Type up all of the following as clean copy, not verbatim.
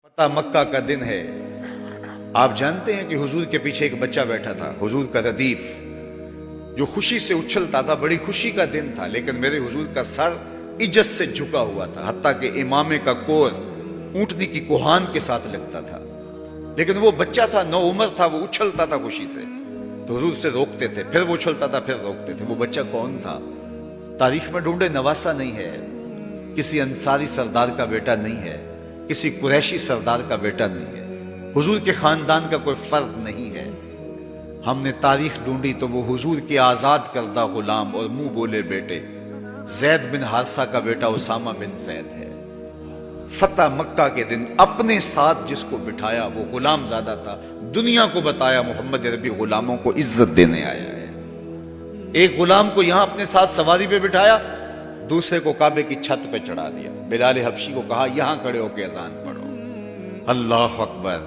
فتح مکہ کا دن ہے۔ آپ جانتے ہیں کہ حضور کے پیچھے ایک بچہ بیٹھا تھا، حضور کا ردیف، جو خوشی سے اچھلتا تھا۔ بڑی خوشی کا دن تھا، لیکن میرے حضور کا سر عجز سے جھکا ہوا تھا، حتیٰ کہ امامے کا کور اونٹنی کی کوہان کے ساتھ لگتا تھا۔ لیکن وہ بچہ تھا، نو عمر تھا، وہ اچھلتا تھا خوشی سے، تو حضور سے روکتے تھے، پھر وہ اچھلتا تھا، پھر روکتے تھے۔ وہ بچہ کون تھا؟ تاریخ میں ڈھونڈے، نواسا نہیں ہے، کسی انصاری سردار کا بیٹا نہیں ہے، کسی قریشی سردار کا بیٹا نہیں ہے، حضور کے خاندان کا کوئی فرد نہیں ہے۔ ہم نے تاریخ ڈھونڈی تو وہ حضور کے آزاد کردہ غلام اور منہ بولے بیٹے زید بن حارثہ کا بیٹا اسامہ بن زید ہے۔ فتح مکہ کے دن اپنے ساتھ جس کو بٹھایا وہ غلام زادہ تھا، دنیا کو بتایا محمد عربی غلاموں کو عزت دینے آیا ہے۔ ایک غلام کو یہاں اپنے ساتھ سواری پہ بٹھایا، دوسرے کو کعبے کی چھت پہ چڑھا دیا۔ بلال حبشی کو کہا یہاں کھڑے ہو کے اذان پڑھو۔ اللہ اکبر!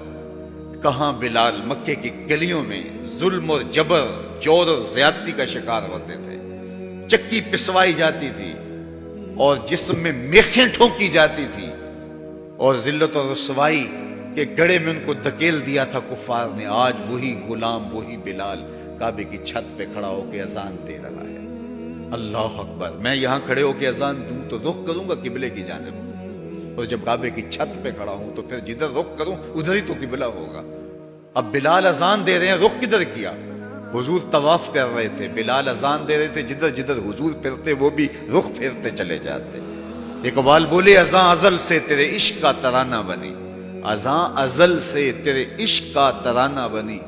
کہاں بلال مکے کی گلیوں میں ظلم اور جبر، جور اور زیادتی کا شکار ہوتے تھے، چکی پسوائی جاتی تھی اور جسم میں میخیں ٹھونکی جاتی تھی، اور ذلت اور رسوائی کے گڑھے میں ان کو دھکیل دیا تھا کفار نے۔ آج وہی غلام، وہی بلال کعبے کی چھت پہ کھڑا ہو کے اذان دے رہا ہے۔ اللہ اکبر! میں یہاں کھڑے ہو کے اذان دوں تو رخ کروں گا قبلے کی جانب، اور جب کعبے کی چھت پہ کھڑا ہوں تو پھر جدھر رخ کروں ادھر ہی تو قبلہ ہوگا۔ اب بلال اذان دے رہے ہیں، رخ کدھر کیا؟ حضور طواف کر رہے تھے، بلال اذان دے رہے تھے، جدھر جدھر حضور پھرتے وہ بھی رخ پھیرتے چلے جاتے۔ اقبال بولے اذان ازل سے تیرے عشق کا ترانہ بنی، اذان ازل سے تیرے عشق کا ترانہ بنی،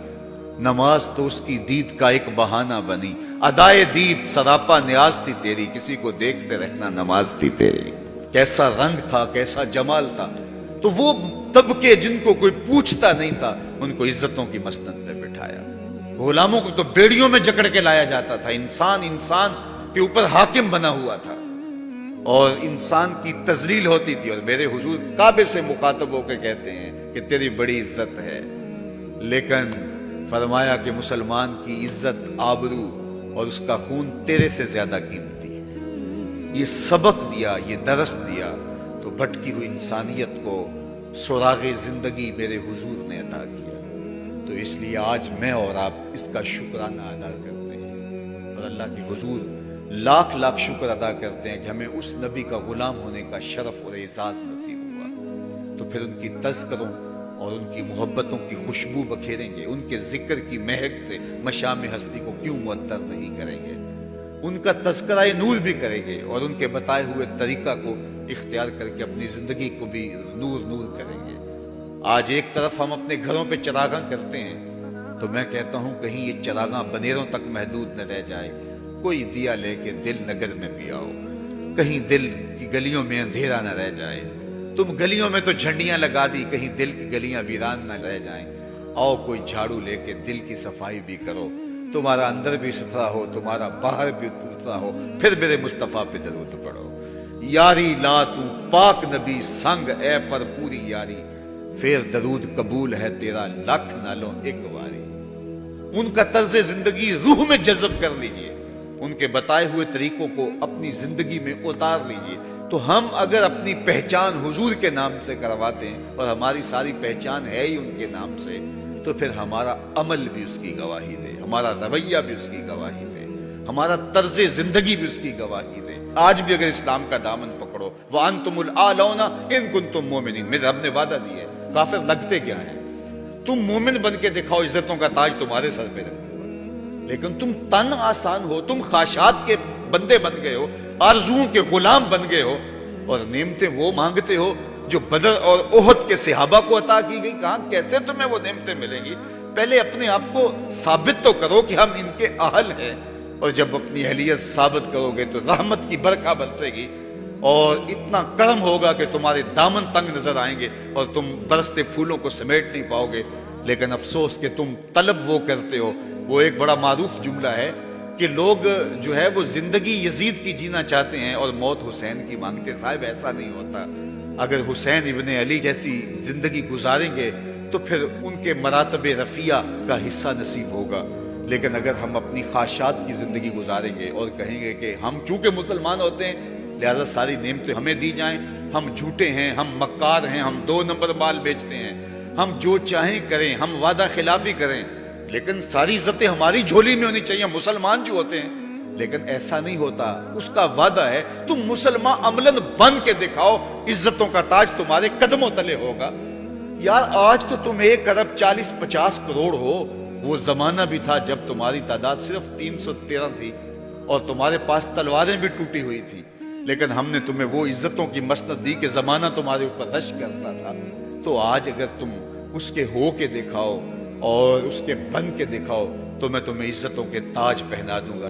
نماز تو اس کی دید کا ایک بہانہ بنی، ادائے دید سراپا نیاز تھی تیری، کسی کو دیکھتے رہنا نماز تھی تیری۔ کیسا رنگ تھا، کیسا جمال تھا! تو وہ طبقے جن کو کوئی پوچھتا نہیں تھا، ان کو عزتوں کی مسند پہ بٹھایا۔ غلاموں کو تو بیڑیوں میں جکڑ کے لایا جاتا تھا۔ انسان کے اوپر حاکم بنا ہوا تھا اور انسان کی تذلیل ہوتی تھی، اور میرے حضور کعبے سے مخاطب ہو کے کہتے ہیں کہ تیری بڑی عزت ہے، لیکن فرمایا کہ مسلمان کی عزت، آبرو اور اس کا خون تیرے سے زیادہ قیمتی ہے۔ یہ سبق دیا، یہ درس دیا تو بھٹکی ہوئی انسانیت کو سراغ زندگی میرے حضور نے عطا کیا۔ تو اس لیے آج میں اور آپ اس کا شکرانہ ادا کرتے ہیں، اور اللہ کے حضور لاکھ لاکھ شکر ادا کرتے ہیں کہ ہمیں اس نبی کا غلام ہونے کا شرف اور اعزاز نصیب ہوا۔ تو پھر ان کی تذکروں اور ان کی محبتوں کی خوشبو بکھیریں گے، ان کے ذکر کی مہک سے مشام ہستی کو کیوں معطر نہیں کریں گے، ان کا تذکرہ نور بھی کریں گے، اور ان کے بتائے ہوئے طریقہ کو اختیار کر کے اپنی زندگی کو بھی نور نور کریں گے۔ آج ایک طرف ہم اپنے گھروں پہ چراغاں کرتے ہیں، تو میں کہتا ہوں کہیں یہ چراغاں بنیروں تک محدود نہ رہ جائے، کوئی دیا لے کے دل نگر میں بھی آؤ، کہیں دل کی گلیوں میں اندھیرا نہ رہ جائے۔ تم گلیوں میں تو جھنڈیاں لگا دی، کہیں دل کی گلیاں ویران نہ رہ جائیں۔ آؤ کوئی جھاڑو لے کے دل کی صفائی بھی کرو، تمہارا اندر بھی ستھرا ہو، تمہارا باہر بھی ستھرا ہو، پھر میرے مصطفیٰ پہ درود پڑھو۔ یاری لا تو پاک نبی سنگ اے پر پوری یاری، پھر درود قبول ہے تیرا لاکھ نالوں ایک واری۔ ان کا طرز زندگی روح میں جذب کر لیجئے، ان کے بتائے ہوئے طریقوں کو اپنی زندگی میں اتار لیجئے۔ تو ہم اگر اپنی پہچان حضور کے نام سے کرواتے ہیں، اور ہماری ساری پہچان ہے ہی ان کے نام سے، تو پھر ہمارا عمل بھی اس کی گواہی دے، ہمارا رویہ بھی اس کی گواہی دے، ہمارا طرز زندگی بھی اس کی گواہی دے۔ آج بھی اگر اسلام کا دامن پکڑو، وَأَنْتُمُ الْأَعْلَوْنَ إِن كُنتُم مُؤْمِنِينَ، میرے رب نے وعدہ دیا ہے، کافر لگتے کیا ہیں؟ تم مومن بن کے دکھاؤ، عزتوں کا تاج تمہارے سر پہ رکھو، لیکن تم تن آسان ہو، تم خواہشات کے بندے بن گئے ہو، آرزوؤں کے غلام بن گئے ہو، اور نعمتیں وہ مانگتے ہو جو بدر اور احد کے صحابہ کو عطا کی گئی۔ کہاں کیسے تمہیں وہ نعمتیں ملیں گی؟ پہلے اپنے آپ کو ثابت تو کرو کہ ہم ان کے اہل ہیں، اور جب اپنی اہلیت ثابت کرو گے تو رحمت کی برکھا برسے گی، اور اتنا کرم ہوگا کہ تمہارے دامن تنگ نظر آئیں گے اور تم برستے پھولوں کو سمیٹ نہیں پاؤ گے۔ لیکن افسوس کہ تم طلب وہ کرتے ہو۔ وہ ایک بڑا معروف جملہ ہے کہ لوگ جو ہے وہ زندگی یزید کی جینا چاہتے ہیں اور موت حسین کی مانگتے ہیں۔ صاحب ایسا نہیں ہوتا۔ اگر حسین ابن علی جیسی زندگی گزاریں گے تو پھر ان کے مراتب رفیع کا حصہ نصیب ہوگا، لیکن اگر ہم اپنی خواہشات کی زندگی گزاریں گے اور کہیں گے کہ ہم چونکہ مسلمان ہوتے ہیں لہذا ساری نعمتیں ہمیں دی جائیں. ہم جھوٹے ہیں, ہم مکار ہیں, ہم 2 نمبر مال بیچتے ہیں, ہم جو چاہیں کریں, ہم وعدہ خلافی کریں, لیکن ساری عزتیں ہماری جھولی میں ہونی چاہیے. مسلمان جو ہوتے ہیں, لیکن ایسا نہیں ہوتا. اس کا وعدہ ہے تم مسلمان عملاً بن کے دکھاؤ, عزتوں کا تاج تمہارے قدموں تلے ہوگا. یار آج تو تم 1 ارب 40-50 کروڑ ہو. وہ زمانہ بھی تھا جب تمہاری تعداد صرف 313 تھی اور تمہارے پاس تلواریں بھی ٹوٹی ہوئی تھی, لیکن ہم نے تمہیں وہ عزتوں کی مسند دی کہ زمانہ تمہارے اوپر رش کرتا تھا. تو آج اگر تم اس کے ہو کے دکھاؤ اور اس کے بن کے دکھاؤ تو میں تمہیں عزتوں کے تاج پہنا دوں گا.